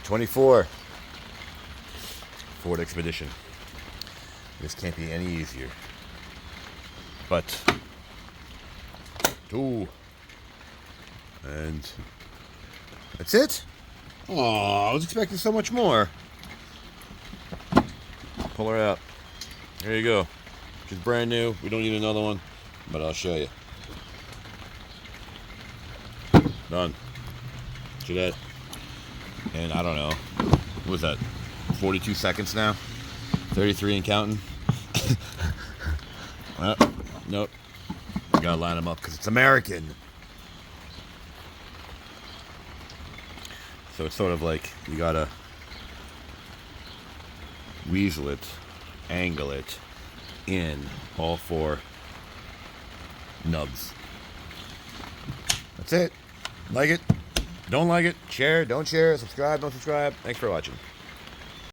24. Ford Expedition. This can't be any easier. But 2. And that's it. Oh, I was expecting so much more. Pull her out. There you go. She's brand new. We don't need another one, but I'll show you. Done. See that? And I don't know. What was that? 42 seconds now? 33 and counting? Nope. You gotta line them up because it's American. So it's sort of like you gotta weasel it, angle it in all 4 nubs. That's it. Like it, don't like it, share, don't share, subscribe, don't subscribe. Thanks for watching.